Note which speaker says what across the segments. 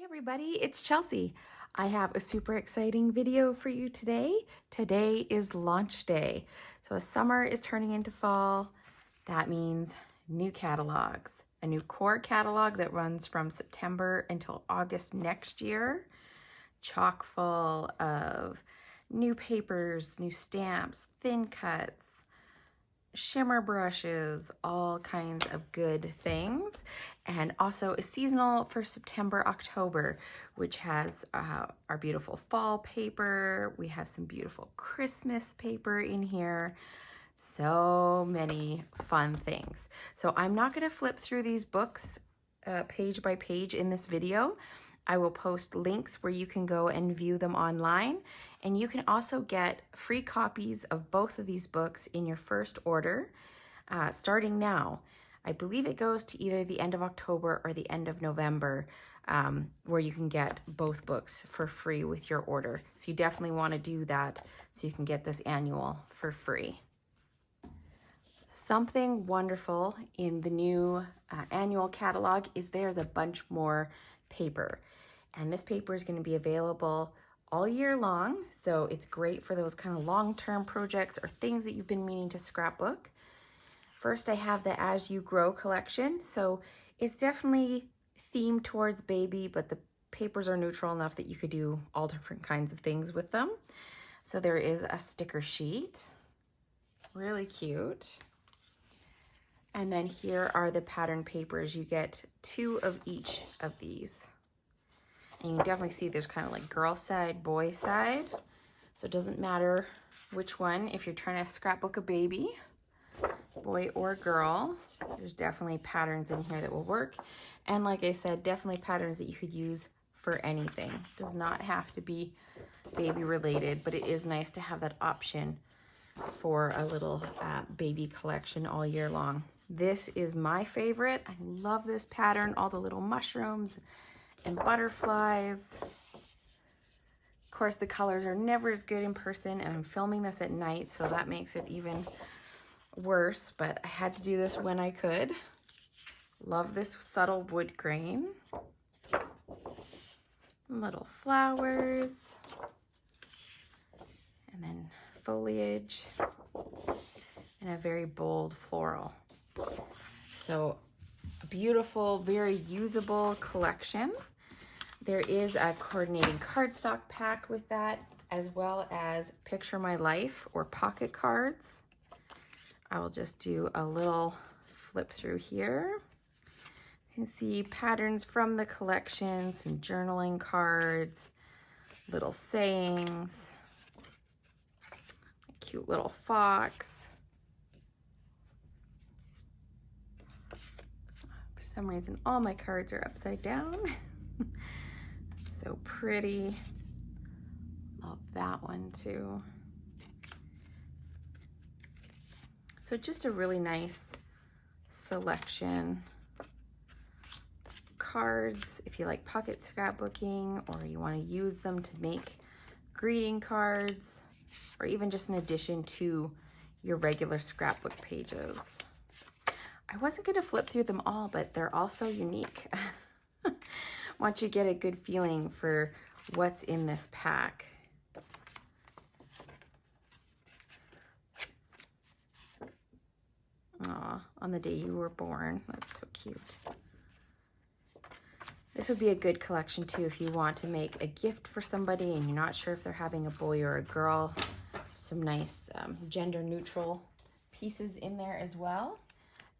Speaker 1: Hey everybody, it's Chelsea. I have a super exciting video for you today. Today is launch day. So as summer is turning into fall, that means new catalogs. A new core catalog that runs from September until August next year. Chock full of new papers, new stamps, thin cuts, shimmer brushes, all kinds of good things. And also is seasonal for September, October, which has our beautiful fall paper. We have some beautiful Christmas paper in here. So many fun things. So I'm not going to flip through these books page by page in this video. I will post links where you can go and view them online. And you can also get free copies of both of these books in your first order starting now. I believe it goes to either the end of October or the end of November, where you can get both books for free with your order. So you definitely want to do that so you can get this annual for free. Something wonderful in the new annual catalog is there's a bunch more paper. And this paper is going to be available all year long. So it's great for those kind of long-term projects or things that you've been meaning to scrapbook. First, I have the As You Grow collection. So it's definitely themed towards baby, but the papers are neutral enough that you could do all different kinds of things with them. So there is a sticker sheet, really cute. And then here are the pattern papers. You get 2 of each of these. And you can definitely see there's kind of like girl side, boy side. So it doesn't matter which one if you're trying to scrapbook a baby, boy or girl. There's definitely patterns in here that will work. And like I said, definitely patterns that you could use for anything. Does not have to be baby related, but it is nice to have that option for a little baby collection all year long. This is my favorite. I love this pattern, all the little mushrooms and butterflies. Of course, the colors are never as good in person, and I'm filming this at night, so that makes it even worse, but I had to do this when I could. Love this subtle wood grain. Little flowers. And then foliage. And a very bold floral. So a beautiful, very usable collection. There is a coordinating cardstock pack with that, as well as Picture My Life or pocket cards. I will just do a little flip through here. You can see patterns from the collection, some journaling cards, little sayings, a cute little fox. For some reason, all my cards are upside down. So pretty. Love that one too. So just a really nice selection. Cards, if you like pocket scrapbooking or you want to use them to make greeting cards, or even just an addition to your regular scrapbook pages. I wasn't going to flip through them all, but they're all so unique. Once you get a good feeling for what's in this pack. Aw, on the day you were born. That's so cute. This would be a good collection too if you want to make a gift for somebody and you're not sure if they're having a boy or a girl. Some nice gender neutral pieces in there as well.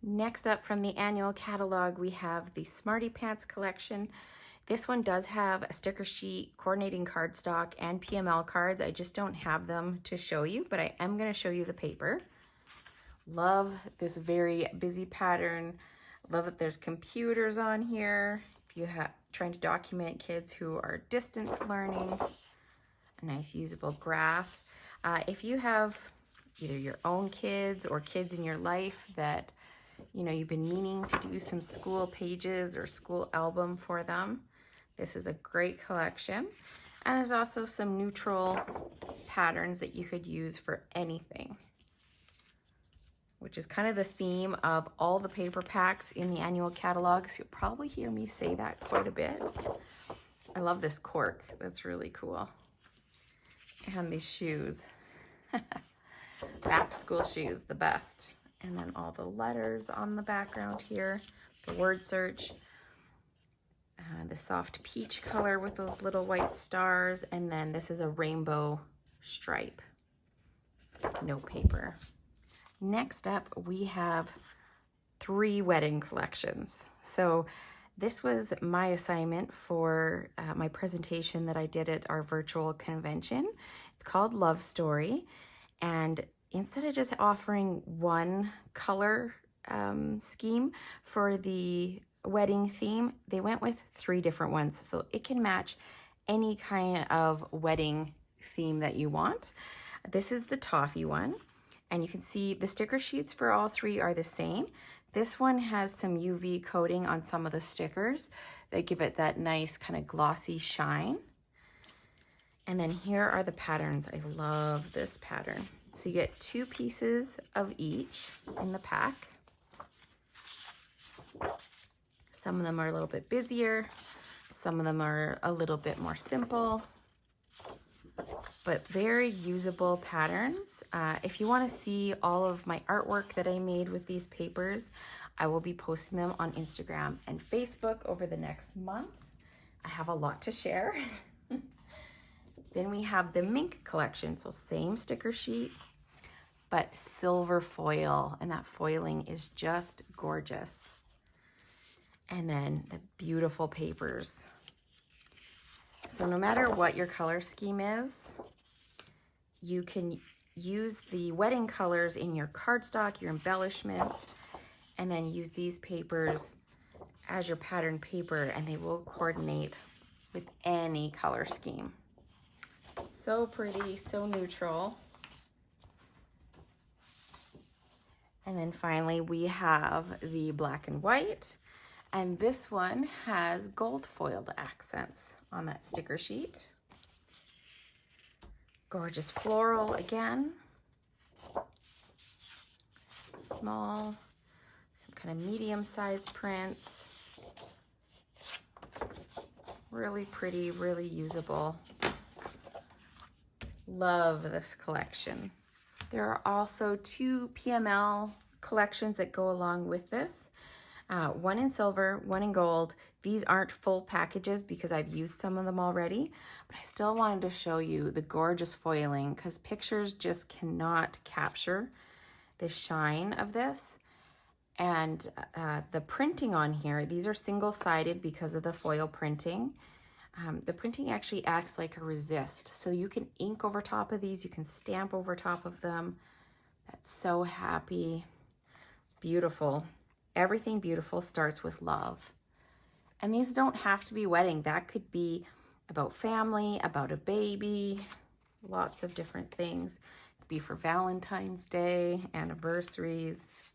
Speaker 1: Next up from the annual catalog, we have the Smarty Pants collection. This one does have a sticker sheet, coordinating cardstock, and PML cards. I just don't have them to show you, but I am going to show you the paper. Love this very busy pattern. Love that there's computers on here. If you have trying to document kids who are distance learning, a nice usable graph. If you have either your own kids or kids in your life that you've been meaning to do some school pages or school album for them, this is a great collection. And there's also some neutral patterns that you could use for anything, which is kind of the theme of all the paper packs in the annual catalog. So you'll probably hear me say that quite a bit. I love this cork. That's really cool. And these shoes. Back to school shoes, the best. And then all the letters on the background here, the word search, the soft peach color with those little white stars, and then this is a rainbow stripe note paper. Next up, we have 3 wedding collections. So this was my assignment for my presentation that I did at our virtual convention. It's called Love Story. And instead of just offering one color scheme for the wedding theme, they went with 3 different ones. So it can match any kind of wedding theme that you want. This is the toffee one. And you can see the sticker sheets for all 3 are the same. This one has some UV coating on some of the stickers that give it that nice kind of glossy shine. And then here are the patterns. I love this pattern. So you get 2 pieces of each in the pack. Some of them are a little bit busier. Some of them are a little bit more simple, but very usable patterns. If you want to see all of my artwork that I made with these papers, I will be posting them on Instagram and Facebook over the next month. I have a lot to share. Then we have the Mink collection, so same sticker sheet, but silver foil, and that foiling is just gorgeous. And then the beautiful papers. So no matter what your color scheme is, you can use the wedding colors in your cardstock, your embellishments, and then use these papers as your pattern paper, and they will coordinate with any color scheme. So pretty, so neutral. And then finally we have the black and white, and this one has gold foiled accents on that sticker sheet. Gorgeous floral again. Small, some kind of medium-sized prints. Really pretty, really usable. Love this collection. There are also 2 PML collections that go along with this. One in silver, one in gold. These aren't full packages because I've used some of them already, but I still wanted to show you the gorgeous foiling because pictures just cannot capture the shine of this. And the printing on here, these are single-sided because of the foil printing. The printing actually acts like a resist. So you can ink over top of these, you can stamp over top of them. That's so happy. Beautiful. Everything beautiful starts with love. And these don't have to be wedding. That could be about family, about a baby, lots of different things. It could be for Valentine's Day, anniversaries,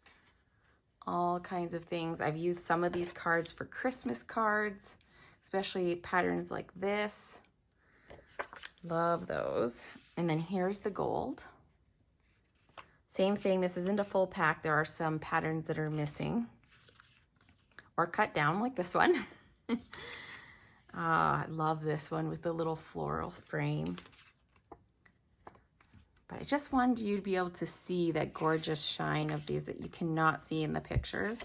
Speaker 1: all kinds of things. I've used some of these cards for Christmas cards, especially patterns like this. Love those. And then here's the gold. Same thing, this isn't a full pack. There are some patterns that are missing or cut down like this one. I love this one with the little floral frame. But I just wanted you to be able to see that gorgeous shine of these that you cannot see in the pictures.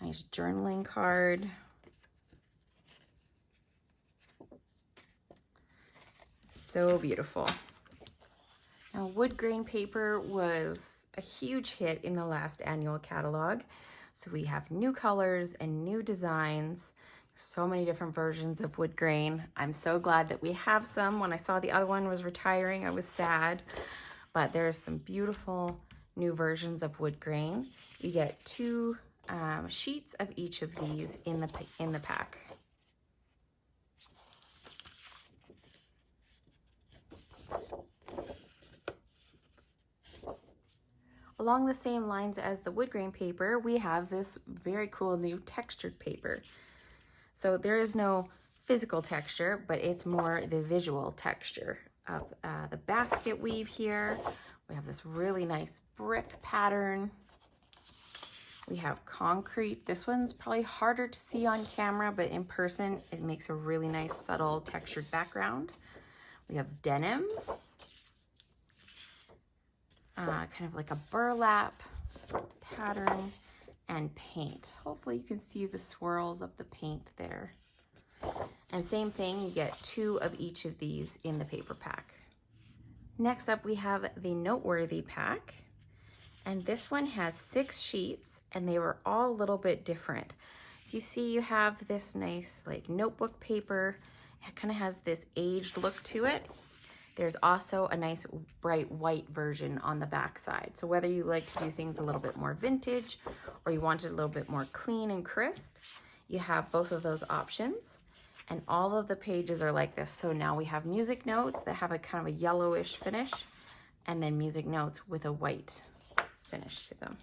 Speaker 1: Nice journaling card. So beautiful. Now, wood grain paper was a huge hit in the last annual catalog. So we have new colors and new designs. There's so many different versions of wood grain. I'm so glad that we have some. When I saw the other one was retiring, I was sad. But there's some beautiful new versions of wood grain. You get 2 sheets of each of these in the pack. Along the same lines as the wood grain paper, we have this very cool new textured paper. So there is no physical texture, but it's more the visual texture of the basket weave here. We have this really nice brick pattern. We have concrete. This one's probably harder to see on camera, but in person, it makes a really nice, subtle, textured background. We have denim, kind of like a burlap pattern, and paint. Hopefully you can see the swirls of the paint there. And same thing, you get 2 of each of these in the paper pack. Next up, we have the Noteworthy pack. And this one has 6 sheets, and they were all a little bit different. So you see you have this nice like notebook paper. It kind of has this aged look to it. There's also a nice bright white version on the back side. So whether you like to do things a little bit more vintage or you want it a little bit more clean and crisp, you have both of those options. And all of the pages are like this. So now we have music notes that have a kind of a yellowish finish, and then music notes with a white finish to them.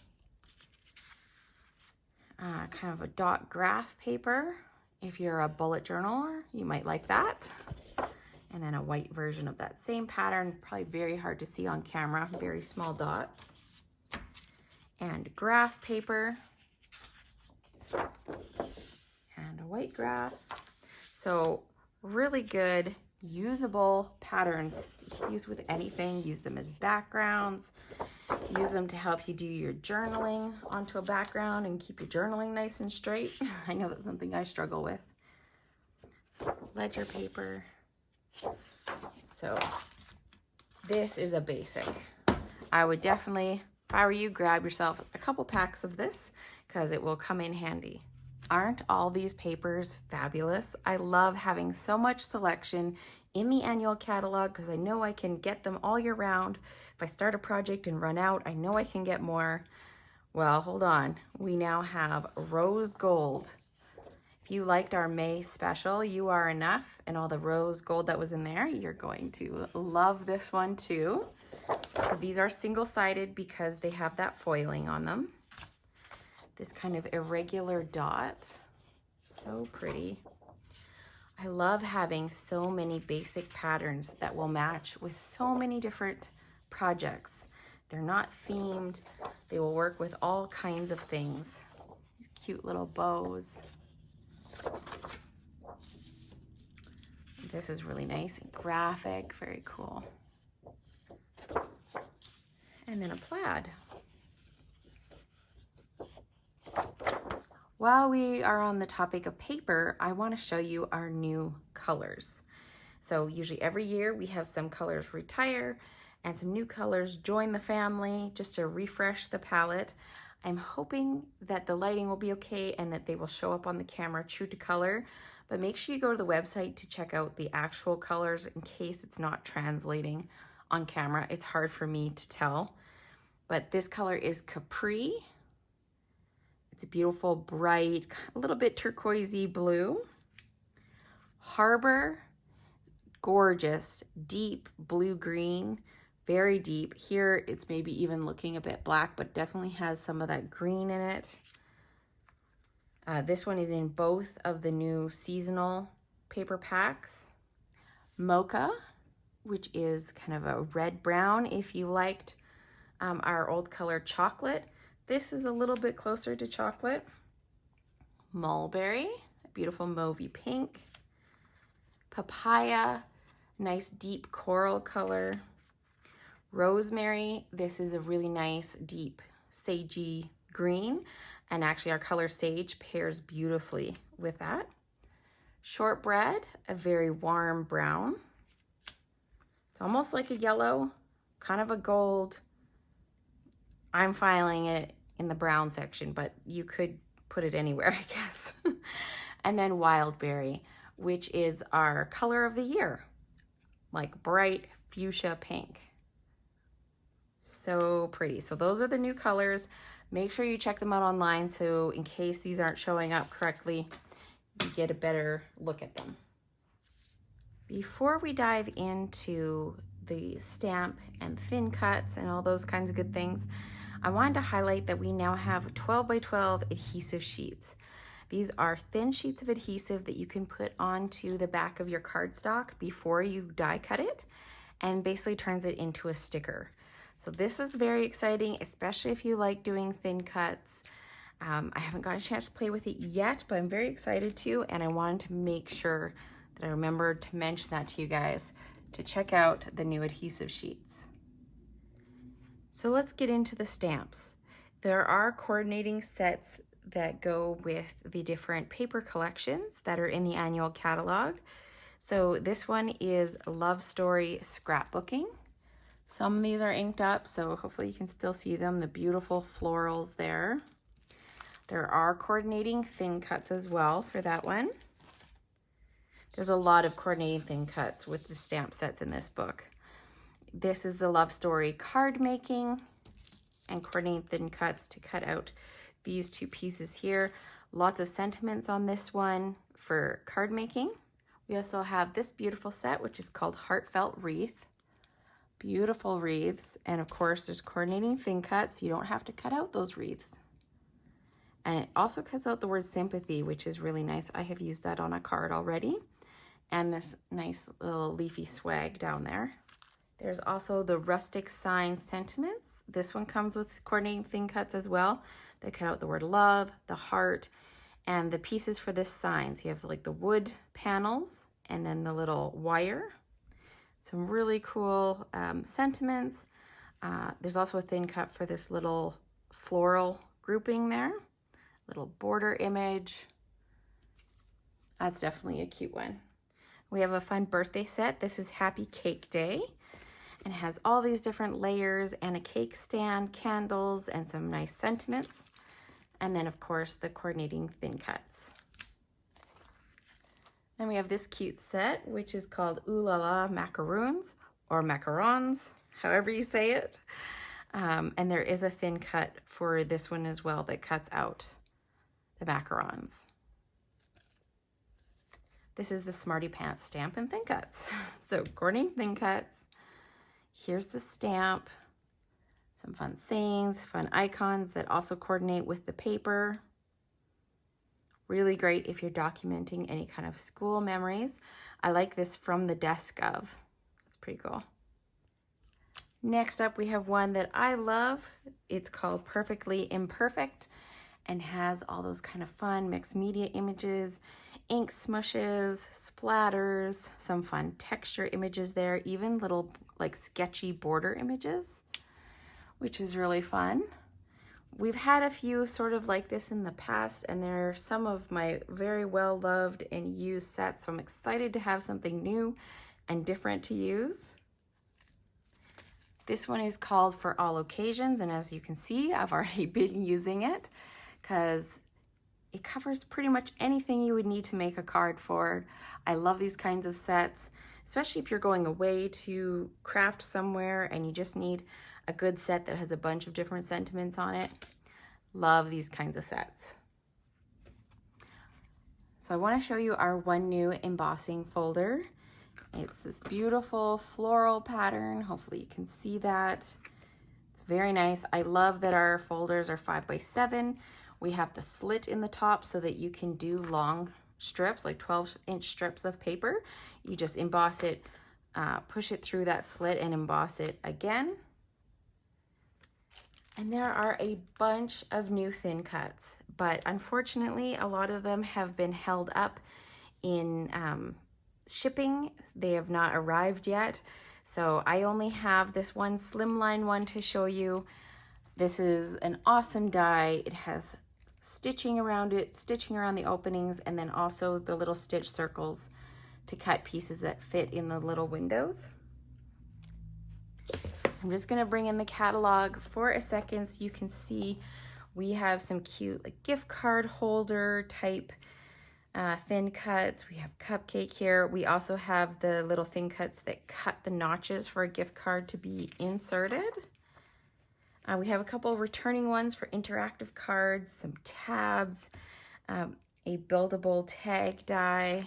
Speaker 1: Kind of a dot graph paper. If you're a bullet journaler, you might like that. And then a white version of that same pattern, probably very hard to see on camera, very small dots. And graph paper. And a white graph. So really good, usable patterns. You can use with anything, use them as backgrounds, use them to help you do your journaling onto a background and keep your journaling nice and straight. I know that's something I struggle with. Ledger paper. So this is a basic. I would definitely, if I were you, grab yourself a couple packs of this because it will come in handy. Aren't all these papers fabulous? I love having so much selection in the annual catalog because I know I can get them all year round. If I start a project and run out, I know I can get more. Well, hold on. We now have rose gold. If you liked our May special, You Are Enough, and all the rose gold that was in there, you're going to love this one too. So these are single-sided because they have that foiling on them. This kind of irregular dot, so pretty. I love having so many basic patterns that will match with so many different projects. They're not themed. They will work with all kinds of things. These cute little bows. This is really nice and graphic, very cool. And then a plaid. While we are on the topic of paper, I want to show you our new colors. So usually every year we have some colors retire and some new colors join the family just to refresh the palette. I'm hoping that the lighting will be okay and that they will show up on the camera true to color, but make sure you go to the website to check out the actual colors in case it's not translating on camera. It's hard for me to tell, but this color is Capri. It's a beautiful, bright, a little bit turquoisey blue. Harbor, gorgeous, deep blue-green, very deep. Here, it's maybe even looking a bit black, but definitely has some of that green in it. This one is in both of the new seasonal paper packs. Mocha, which is kind of a red-brown. If you liked our old color chocolate, this is a little bit closer to chocolate. Mulberry, a beautiful mauvey pink. Papaya, nice deep coral color. Rosemary, this is a really nice deep sagey green, and actually our color sage pairs beautifully with that. Shortbread, a very warm brown. It's almost like a yellow, kind of a gold. I'm filing it in the brown section, but you could put it anywhere, I guess. And then Wildberry, which is our color of the year, like bright fuchsia pink. So pretty. So those are the new colors. Make sure you check them out online so in case these aren't showing up correctly, you get a better look at them. Before we dive into the stamp and thin cuts and all those kinds of good things, I wanted to highlight that we now have 12 by 12 adhesive sheets. These are thin sheets of adhesive that you can put onto the back of your cardstock before you die cut it, and basically turns it into a sticker. So this is very exciting, especially if you like doing thin cuts. I haven't gotten a chance to play with it yet, but I'm very excited to, and I wanted to make sure that I remembered to mention that to you guys, to check out the new adhesive sheets. So let's get into the stamps. There are coordinating sets that go with the different paper collections that are in the annual catalog. So this one is Love Story Scrapbooking. Some of these are inked up, so hopefully you can still see them, the beautiful florals there. There are coordinating thin cuts as well for that one. There's a lot of coordinating thin cuts with the stamp sets in this book. This is the Love Story card making and coordinating thin cuts to cut out these two pieces here. Lots of sentiments on this one for card making. We also have this beautiful set, which is called Heartfelt Wreath. Beautiful wreaths. And of course, there's coordinating thin cuts. You don't have to cut out those wreaths. And it also cuts out the word sympathy, which is really nice. I have used that on a card already. And this nice little leafy swag down there. There's also the Rustic Sign Sentiments. This one comes with coordinating thin cuts as well. They cut out the word love, the heart, and the pieces for this sign. So you have like the wood panels and then the little wire. Some really cool sentiments. There's also a thin cut for this little floral grouping there. Little border image. That's definitely a cute one. We have a fun birthday set. This is Happy Cake Day and has all these different layers and a cake stand, candles, and some nice sentiments. And then of course the coordinating thin cuts. Then we have this cute set, which is called Ooh La La Macaroons or Macarons, however you say it. And there is a thin cut for this one as well that cuts out the macarons. This is the Smarty Pants stamp and thin cuts. So coordinating thin cuts. Here's the stamp. Some fun sayings, fun icons that also coordinate with the paper. Really great if you're documenting any kind of school memories. I like this From the Desk Of. It's pretty cool. Next up, we have one that I love. It's called Perfectly Imperfect and has all those kind of fun mixed media images, ink smushes, splatters, some fun texture images there, even little like sketchy border images, which is really fun. We've had a few sort of like this in the past, and they're some of my very well loved and used sets, so I'm excited to have something new and different to use. This one is called For All Occasions, and as you can see, I've already been using it because it covers pretty much anything you would need to make a card for. I love these kinds of sets, especially if you're going away to craft somewhere and you just need a good set that has a bunch of different sentiments on it. Love these kinds of sets. So I want to show you our one new embossing folder. It's this beautiful floral pattern. Hopefully you can see that. It's very nice. I love that our folders are 5x7. We have the slit in the top so that you can do long strips, like 12-inch strips of paper. You just emboss it, push it through that slit and emboss it again. And there are a bunch of new thin cuts, but unfortunately a lot of them have been held up in shipping. They have not arrived yet. So I only have this one Slimline one to show you. This is an awesome die. It has stitching around it, stitching around the openings, and then also the little stitch circles to cut pieces that fit in the little windows. I'm just gonna bring in the catalog for a second so you can see we have some cute like gift card holder type thin cuts. We have cupcake here. We also have the little thin cuts that cut the notches for a gift card to be inserted. We have a couple returning ones for interactive cards, some tabs, a buildable tag die,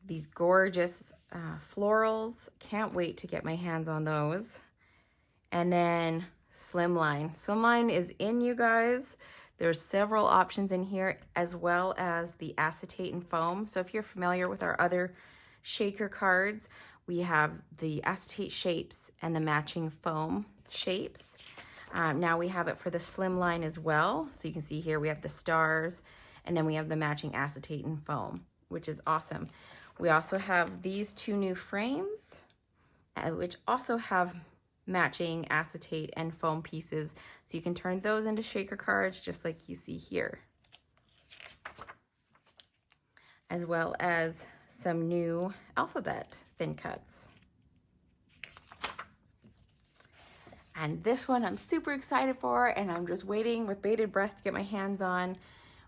Speaker 1: these gorgeous florals. Can't wait to get my hands on those. And then Slimline. Slimline is in, you guys. There's several options in here, as well as the acetate and foam. So if you're familiar with our other shaker cards, we have the acetate shapes and the matching foam shapes. Now we have it for the Slimline as well. So you can see here we have the stars, and then we have the matching acetate and foam, which is awesome. We also have these two new frames, which also have matching acetate and foam pieces. So you can turn those into shaker cards just like you see here. As well as some new alphabet thin cuts. And this one I'm super excited for, and I'm just waiting with bated breath to get my hands on.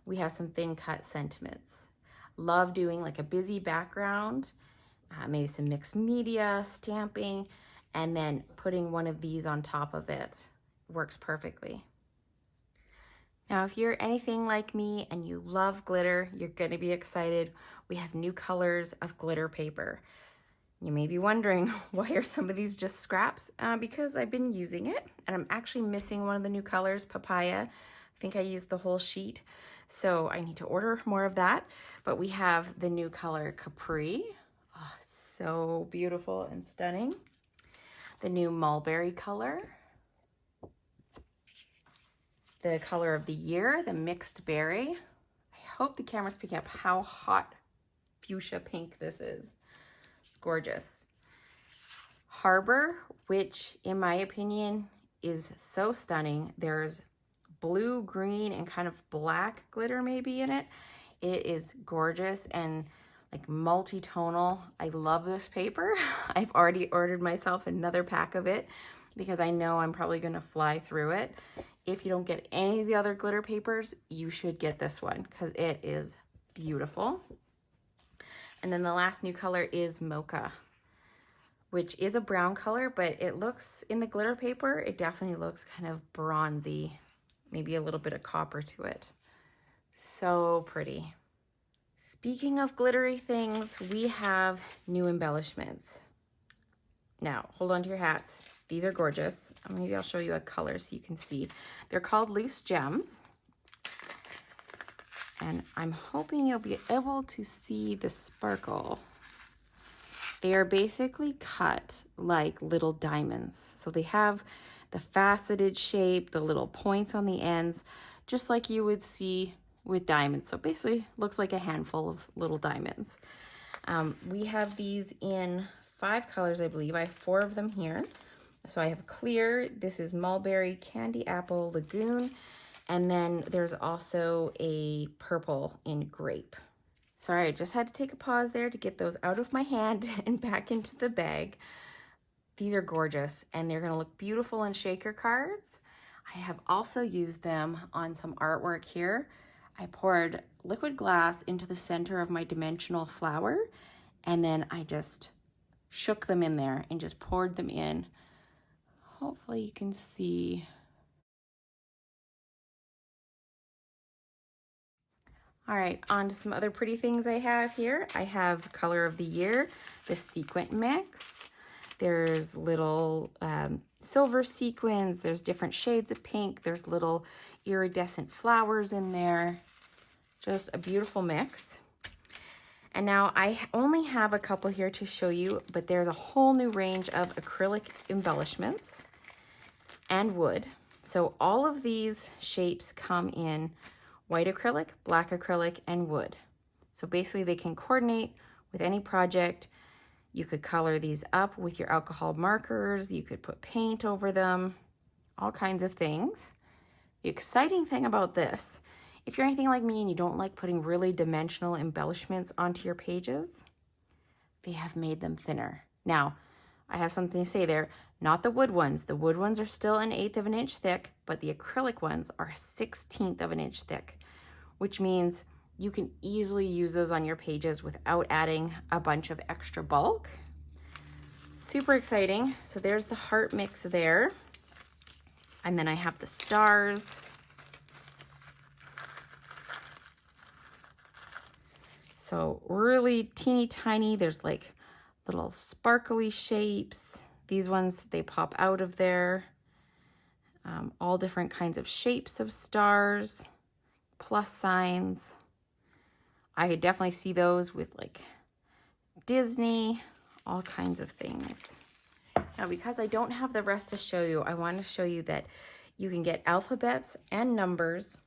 Speaker 1: We have some thin cut sentiments. Love doing like a busy background, maybe some mixed media, stamping, and then putting one of these on top of it. Works perfectly. Now, if you're anything like me and you love glitter, you're gonna be excited. We have new colors of glitter paper. You may be wondering, why are some of these just scraps? Because I've been using it, and I'm actually missing one of the new colors, papaya. I think I used the whole sheet, so I need to order more of that. But we have the new color Capri. Oh, so beautiful and stunning. The new mulberry color. The color of the year, the mixed berry. I hope the camera's picking up how hot fuchsia pink this is. It's gorgeous. Harbor, which in my opinion is so stunning. There's blue, green, and kind of black glitter maybe in it. It is gorgeous and like multi-tonal. I love this paper. I've already ordered myself another pack of it because I know I'm probably gonna fly through it. If you don't get any of the other glitter papers, you should get this one because it is beautiful. And then the last new color is Mocha, which is a brown color, but it looks, in the glitter paper, it definitely looks kind of bronzy, maybe a little bit of copper to it. So pretty. Speaking of glittery things, we have new embellishments. Now, hold on to your hats. These are gorgeous. Maybe I'll show you a color so you can see. They're called Loose Gems. And I'm hoping you'll be able to see the sparkle. They are basically cut like little diamonds. So they have the faceted shape, the little points on the ends, just like you would see with diamonds. So basically looks like a handful of little diamonds. We have these in 5 colors, I believe. I have 4 of them here. So I have clear, this is mulberry, candy apple, lagoon, and then there's also a purple in grape. Sorry, I just had to take a pause there to get those out of my hand and back into the bag. These are gorgeous, and they're gonna look beautiful in shaker cards. I have also used them on some artwork here. I poured liquid glass into the center of my dimensional flower, and then I just shook them in there and just poured them in. Hopefully you can see. All right, on to some other pretty things I have here. I have color of the year, the sequin mix. There's little silver sequins. There's different shades of pink. There's little iridescent flowers in there. Just a beautiful mix. And now I only have a couple here to show you, but there's a whole new range of acrylic embellishments and wood. So all of these shapes come in white acrylic, black acrylic, and wood. So basically they can coordinate with any project. You could color these up with your alcohol markers. You could put paint over them, all kinds of things. The exciting thing about this, if you're anything like me and you don't like putting really dimensional embellishments onto your pages, they have made them thinner. Now, I have something to say there, not the wood ones. The wood ones are still 1/8 of an inch thick, but the acrylic ones are 1/16 of an inch thick, which means you can easily use those on your pages without adding a bunch of extra bulk. Super exciting. So there's the heart mix there. And then I have the stars. So really teeny tiny, there's like little sparkly shapes. These ones, they pop out of there. All different kinds of shapes of stars, plus signs. I could definitely see those with like Disney, all kinds of things. Now, because I don't have the rest to show you, I want to show you that You can get alphabets and numbers.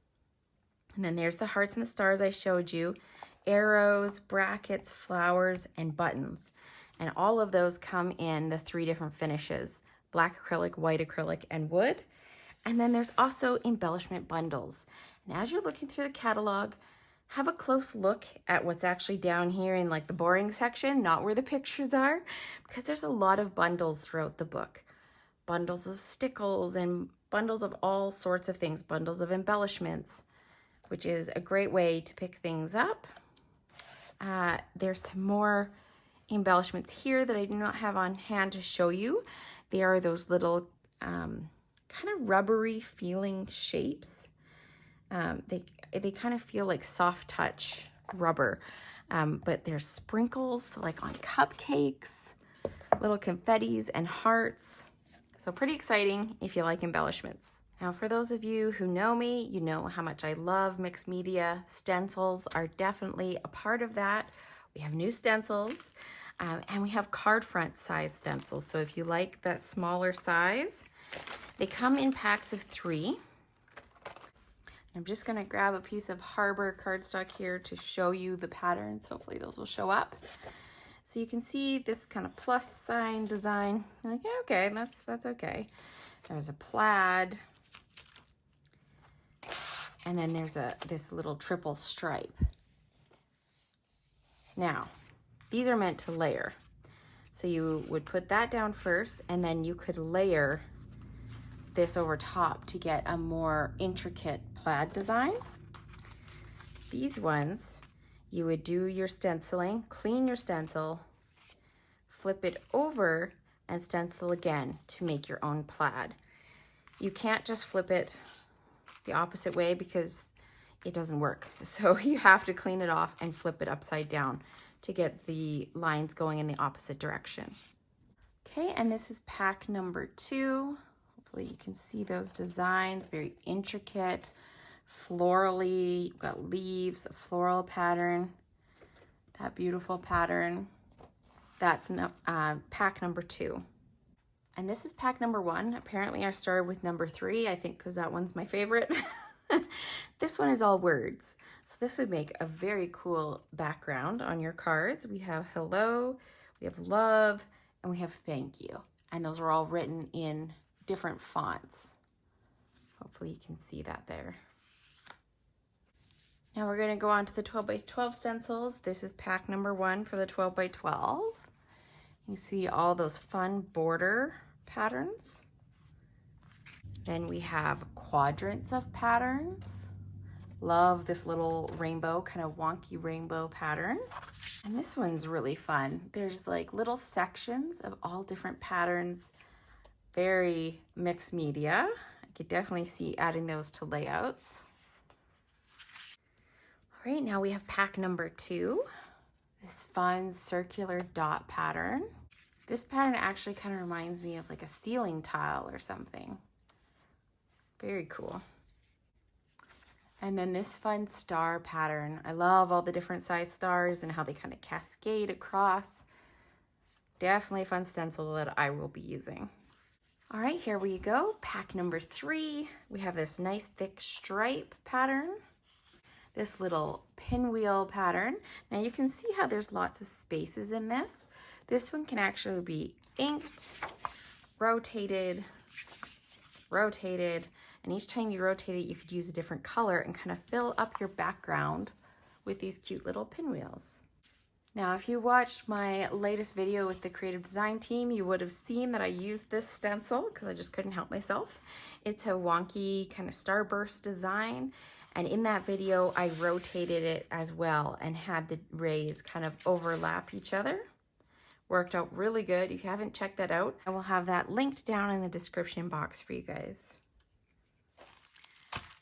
Speaker 1: And then there's the hearts and the stars I showed you, arrows, brackets, flowers, and buttons. And all of those come in the 3 different finishes: black acrylic, white acrylic, and wood. And then there's also embellishment bundles. And as you're looking through the catalog, have a close look at what's actually down here in like the boring section, not where the pictures are, because there's a lot of bundles throughout the book. Bundles of stickles and bundles of all sorts of things, bundles of embellishments, which is a great way to pick things up. There's some more embellishments here that I do not have on hand to show you. They are those little kind of rubbery feeling shapes. They kind of feel like soft touch rubber, but there's sprinkles like on cupcakes, little confettis and hearts. So pretty exciting if you like embellishments. Now, for those of you who know me, you know how much I love mixed media. Stencils are definitely a part of that. We have new stencils, and we have card front size stencils. So if you like that smaller size, they come in packs of 3. I'm just gonna grab a piece of Harbor cardstock here to show you the patterns. Hopefully those will show up. So you can see this kind of plus sign design. You're like, yeah, okay, that's okay. There's a plaid. And then there's this little triple stripe. Now, these are meant to layer. So you would put that down first, and then you could layer this over top to get a more intricate plaid design. These ones, you would do your stenciling, clean your stencil, flip it over, and stencil again to make your own plaid. You can't just flip it the opposite way because it doesn't work. So you have to clean it off and flip it upside down to get the lines going in the opposite direction. Okay, and this is pack number 2. Hopefully you can see those designs, very intricate, florally. You've got leaves, a floral pattern, that beautiful pattern. That's pack number 2. And this is pack number 1. Apparently I started with number 3, I think because that one's my favorite. This one is all words. So this would make a very cool background on your cards. We have hello, we have love, and we have thank you. And those are all written in different fonts. Hopefully you can see that there. Now we're going to go on to the 12 by 12 stencils. This is pack number 1 for the 12 by 12. You see all those fun border patterns. Then we have quadrants of patterns. Love this little rainbow, kind of wonky rainbow pattern. And this one's really fun. There's like little sections of all different patterns. Very mixed media. I could definitely see adding those to layouts. All right, now we have pack number 2. This fun circular dot pattern. This pattern actually kind of reminds me of like a ceiling tile or something. Very cool. And then this fun star pattern. I love all the different size stars and how they kind of cascade across. Definitely a fun stencil that I will be using. All right, here we go. Pack number 3. We have this nice thick stripe pattern. This little pinwheel pattern. Now you can see how there's lots of spaces in this. This one can actually be inked, rotated, and each time you rotate it, you could use a different color and kind of fill up your background with these cute little pinwheels. Now, if you watched my latest video with the creative design team, you would have seen that I used this stencil because I just couldn't help myself. It's a wonky kind of starburst design. And in that video, I rotated it as well and had the rays kind of overlap each other. Worked out really good. If you haven't checked that out, I will have that linked down in the description box for you guys.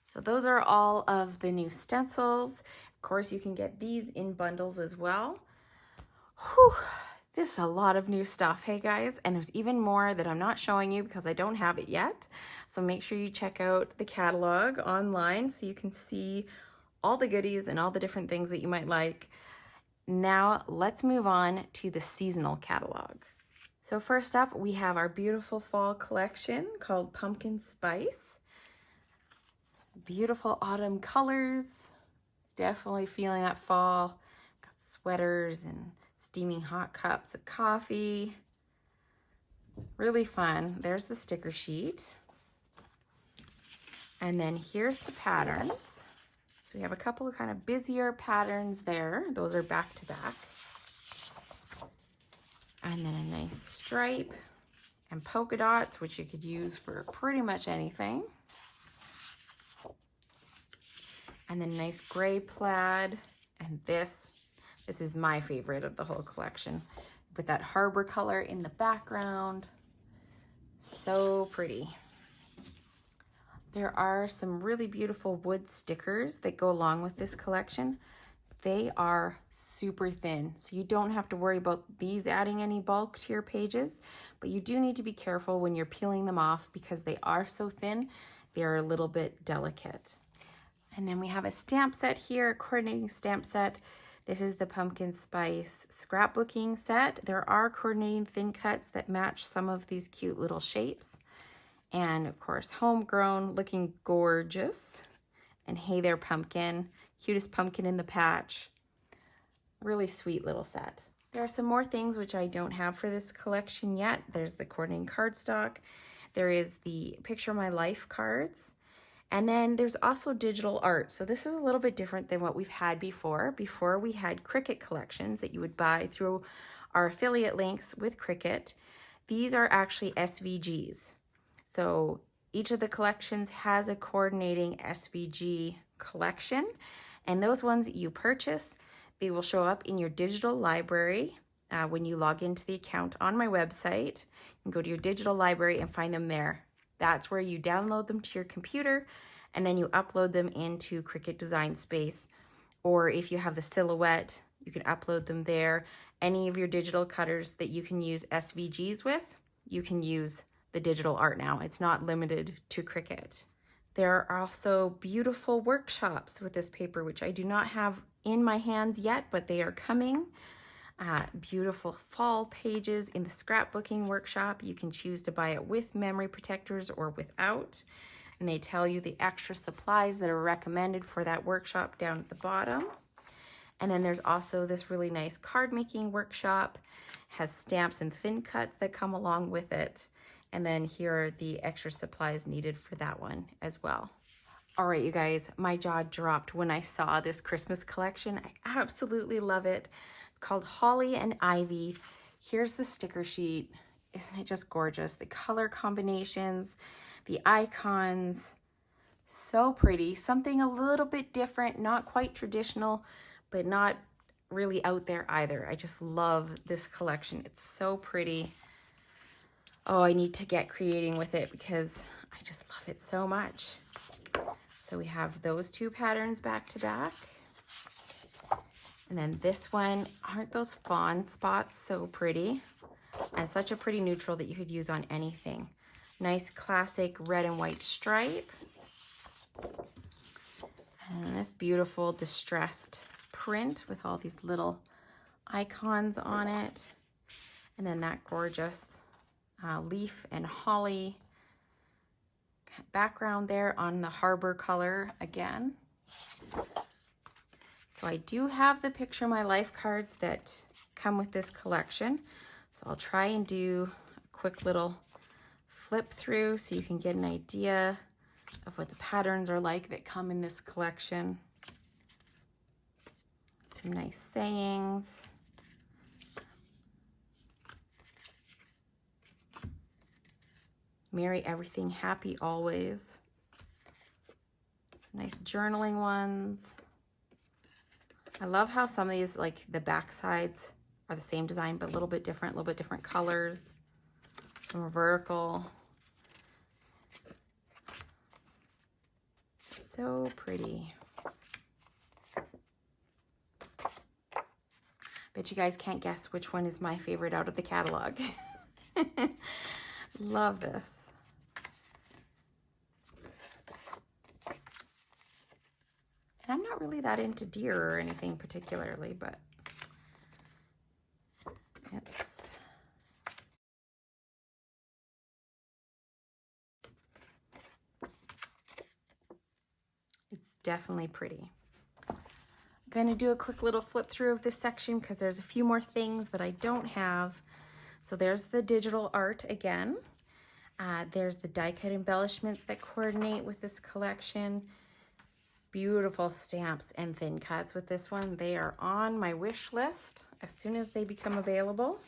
Speaker 1: So those are all of the new stencils. Of course, you can get these in bundles as well. Whew, this is a lot of new stuff, hey guys, and there's even more that I'm not showing you because I don't have it yet. So make sure you check out the catalog online so you can see all the goodies and all the different things that you might like. Now let's move on to the seasonal catalog. So first up, we have our beautiful fall collection called Pumpkin Spice. Beautiful autumn colors. Definitely feeling that fall. Got sweaters and steaming hot cups of coffee. Really fun. There's the sticker sheet. And then here's the patterns. So we have a couple of kind of busier patterns there. Those are back to back. And then a nice stripe and polka dots, which you could use for pretty much anything. And then nice gray plaid. And this is my favorite of the whole collection, with that harbor color in the background. So pretty. There are some really beautiful wood stickers that go along with this collection. They are super thin, so you don't have to worry about these adding any bulk to your pages, but you do need to be careful when you're peeling them off because they are so thin, they're a little bit delicate. And then we have a stamp set here, a coordinating stamp set. This is the pumpkin spice scrapbooking set. There are coordinating thin cuts that match some of these cute little shapes. And of course, homegrown, looking gorgeous. And hey there, pumpkin. Cutest pumpkin in the patch. Really sweet little set. There are some more things which I don't have for this collection yet. There's the coordinating cardstock. There is the Picture My Life cards. And then there's also digital art. So this is a little bit different than what we've had before. Before we had Cricut collections that you would buy through our affiliate links with Cricut. These are actually SVGs. So each of the collections has a coordinating SVG collection, and those ones that you purchase, they will show up in your digital library when you log into the account on my website. You can go to your digital library and find them there. That's where you download them to your computer, and then you upload them into Cricut Design Space, or if you have the Silhouette, you can upload them there. Any of your digital cutters that you can use SVGs with, you can use the digital art now. It's not limited to Cricut. There are also beautiful workshops with this paper, which I do not have in my hands yet, but they are coming. Beautiful fall pages in the scrapbooking workshop. You can choose to buy it with memory protectors or without. And they tell you the extra supplies that are recommended for that workshop down at the bottom. And then there's also this really nice card making workshop. Has stamps and thin cuts that come along with it. And then here are the extra supplies needed for that one as well. All right, you guys, my jaw dropped when I saw this Christmas collection. I absolutely love it. It's called Holly and Ivy. Here's the sticker sheet. Isn't it just gorgeous? The color combinations, the icons, so pretty. Something a little bit different, not quite traditional, but not really out there either. I just love this collection. It's so pretty. Oh, I need to get creating with it because I just love it so much. So we have those two patterns back to back. And then this one, aren't those fawn spots so pretty? And such a pretty neutral that you could use on anything. Nice classic red and white stripe. And this beautiful distressed print with all these little icons on it. And then that gorgeous leaf and holly background there on the harbor color again. So I do have the Picture My Life cards that come with this collection. So I'll try and do a quick little flip through so you can get an idea of what the patterns are like that come in this collection. Some nice sayings. Merry everything, happy always. Some nice journaling ones. I love how some of these, like the back sides are the same design, but a little bit different colors. Some vertical. So pretty. Bet you guys can't guess which one is my favorite out of the catalog. Love this. And I'm not really that into deer or anything particularly, but it's definitely pretty. I'm going to do a quick little flip through of this section because there's a few more things that I don't have. So there's the digital art again. There's the die cut embellishments that coordinate with this collection. Beautiful stamps and thin cuts with this one. They are on my wish list as soon as they become available.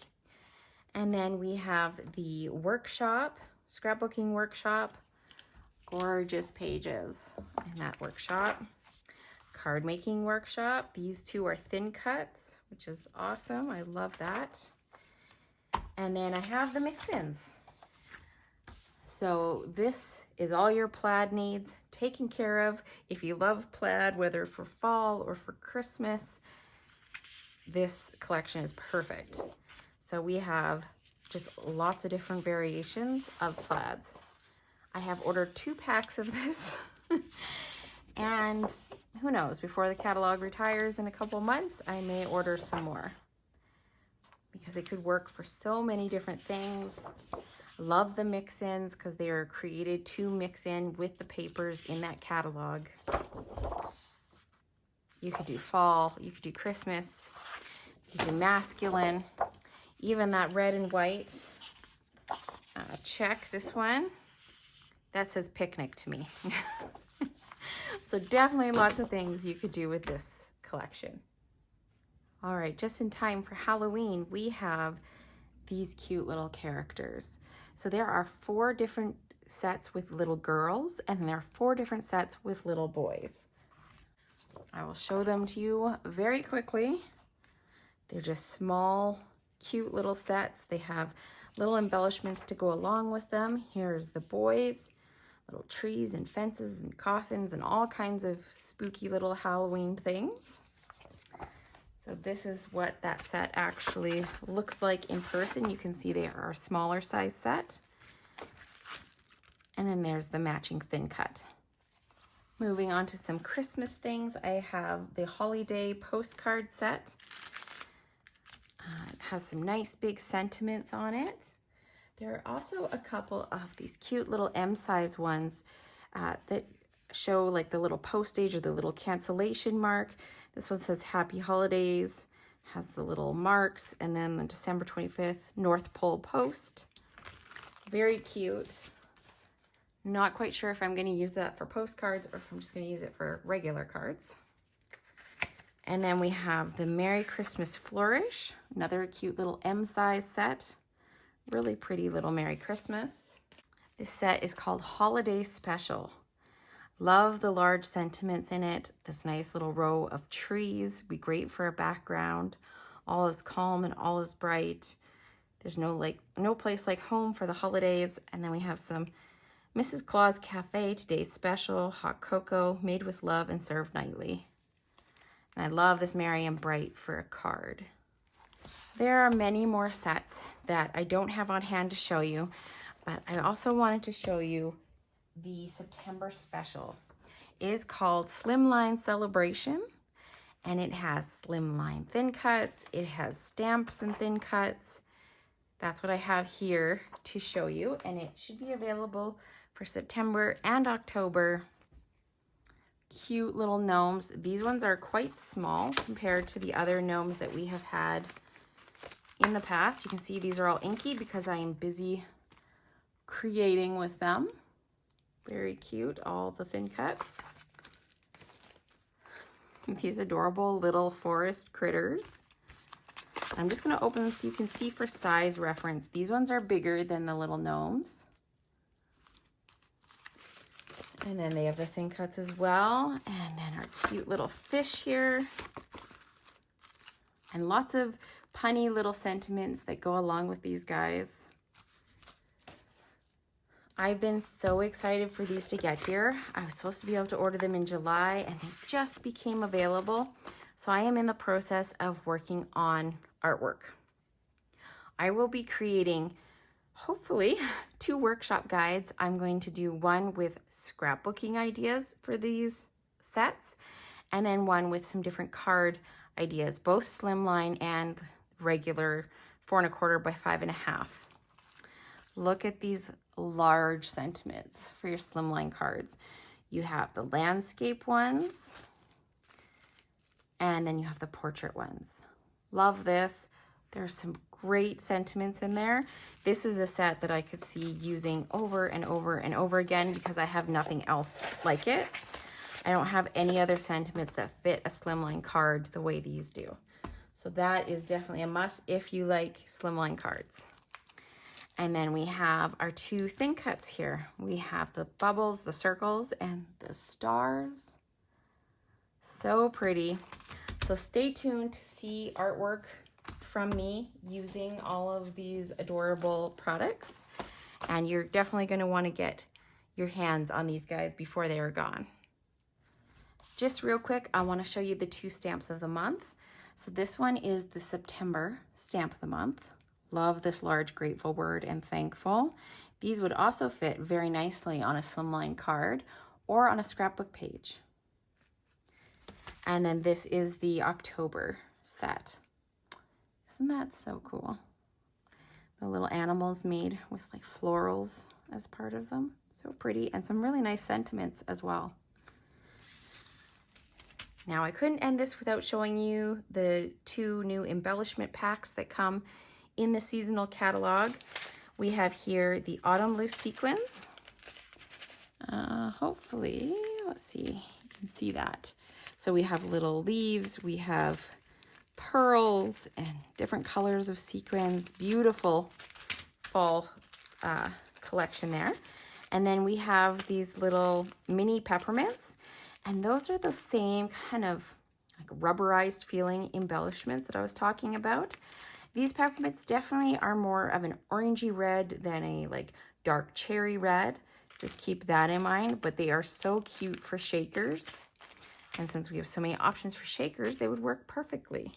Speaker 1: And then we have the workshop, scrapbooking workshop. Gorgeous pages in that workshop. Card making workshop. These two are thin cuts, which is awesome. I love that. And then I have the mix-ins. So this is all your plaid needs taken care of. If you love plaid, whether for fall or for Christmas, this collection is perfect. So we have just lots of different variations of plaids. I have ordered 2 packs of this. And who knows, before the catalog retires in a couple months, I may order some more because it could work for so many different things. Love the mix-ins because they are created to mix in with the papers in that catalog. You could do fall, you could do Christmas, you could do masculine, even that red and white. Check this one. That says picnic to me. So definitely lots of things you could do with this collection. All right, just in time for Halloween, we have these cute little characters. So there are 4 different sets with little girls, and there are 4 different sets with little boys. I will show them to you very quickly. They're just small, cute little sets. They have little embellishments to go along with them. Here's the boys, little trees and fences and coffins and all kinds of spooky little Halloween things. So this is what that set actually looks like in person. You can see they are a smaller size set. And then there's the matching thin cut. Moving on to some Christmas things, I have the holiday postcard set. It has some nice big sentiments on it. There are also a couple of these cute little M-size ones that show like the little postage or the little cancellation mark. This one says Happy Holidays, has the little marks, and then the December 25th North Pole Post. Very cute. Not quite sure if I'm going to use that for postcards or if I'm just going to use it for regular cards. And then we have the Merry Christmas Flourish, another cute little M-size set. Really pretty little Merry Christmas. This set is called Holiday Special. Love the large sentiments in it. This nice little row of trees, be great for a background. All is calm and all is bright. There's no place like home for the holidays. And then we have some Mrs. Claus Cafe, today's special, hot cocoa, made with love and served nightly. And I love this merry and bright for a card. There are many more sets that I don't have on hand to show you, but I also wanted to show you the September special. It is called Slimline Celebration, and it has slimline thin cuts. It has stamps and thin cuts. That's what I have here to show you, and it should be available for September and October. Cute little gnomes. These ones are quite small compared to the other gnomes that we have had in the past. You can see these are all inky because I am busy creating with them. Very cute, all the thin cuts. These adorable little forest critters. I'm just gonna open them so you can see for size reference. These ones are bigger than the little gnomes. And then they have the thin cuts as well. And then our cute little fish here. And lots of punny little sentiments that go along with these guys. I've been so excited for these to get here. I was supposed to be able to order them in July and they just became available. So I am in the process of working on artwork. I will be creating, hopefully, 2 workshop guides. I'm going to do one with scrapbooking ideas for these sets, and then one with some different card ideas, both slimline and regular 4 1/4 by 5 1/2. Look at these large sentiments for your slimline cards. You have the landscape ones, and then you have the portrait ones. Love this. There's some great sentiments in there. This is a set that I could see using over and over and over again because I have nothing else like it. I don't have any other sentiments that fit a slimline card the way these do. So that is definitely a must if you like slimline cards. And then we have our two thin cuts here. We have the bubbles, the circles, and the stars. So pretty. So stay tuned to see artwork from me using all of these adorable products. And you're definitely going to want to get your hands on these guys before they are gone. Just real quick, I want to show you the two stamps of the month. So this one is the September stamp of the month. Love this large grateful word and thankful. These would also fit very nicely on a slimline card or on a scrapbook page. And then this is the October set. Isn't that so cool? The little animals made with like florals as part of them. So pretty, and some really nice sentiments as well. Now I couldn't end this without showing you the two new embellishment packs that come in the seasonal catalog. We have here the Autumn Loose Sequins. Hopefully, let's see, you can see that. So we have little leaves, we have pearls and different colors of sequins. Beautiful fall collection there. And then we have these little mini peppermints, and those are the same kind of like rubberized feeling embellishments that I was talking about. These peppermints definitely are more of an orangey red than a like dark cherry red. Just keep that in mind, but they are so cute for shakers. And since we have so many options for shakers, they would work perfectly.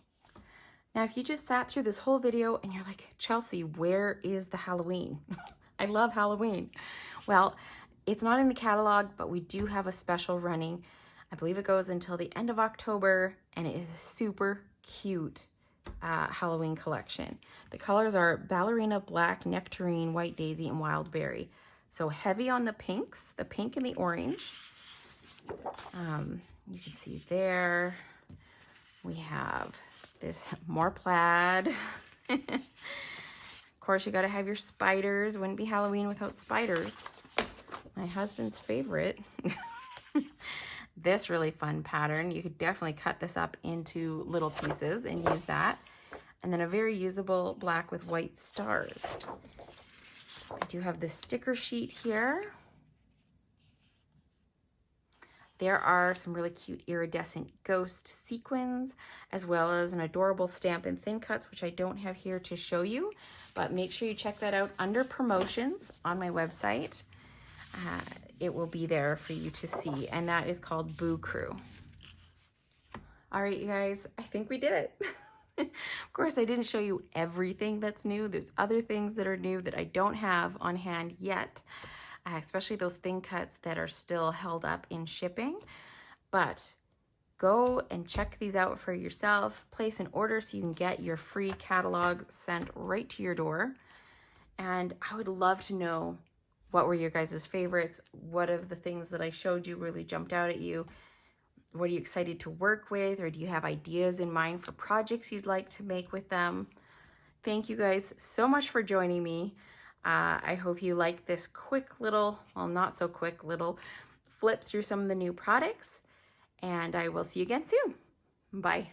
Speaker 1: Now, if you just sat through this whole video and you're like, Chelsea, where is the Halloween? I love Halloween. Well, it's not in the catalog, but we do have a special running. I believe it goes until the end of October, and it is a super cute Halloween collection. The colors are ballerina, black, nectarine, white daisy, and wild berry. So heavy on the pinks, the pink and the orange. You can see there. We have this more plaid. Of course, you got to have your spiders. Wouldn't be Halloween without spiders. My husband's favorite. This really fun pattern. You could definitely cut this up into little pieces and use that. And then a very usable black with white stars. I do have this sticker sheet here. There are some really cute iridescent ghost sequins, as well as an adorable stamp in thin cuts, which I don't have here to show you, but make sure you check that out under promotions on my website. It will be there for you to see, and that is called Boo Crew. All right, you guys, I think we did it. Of course, I didn't show you everything that's new. There's other things that are new that I don't have on hand yet. Especially those thin cuts that are still held up in shipping. But go and check these out for yourself. Place an order so you can get your free catalog sent right to your door. And I would love to know, what were your guys' favorites? What of the things that I showed you really jumped out at you? What are you excited to work with? Or do you have ideas in mind for projects you'd like to make with them? Thank you guys so much for joining me. I hope you like this quick little, well, not so quick little flip through some of the new products, and I will see you again soon. Bye.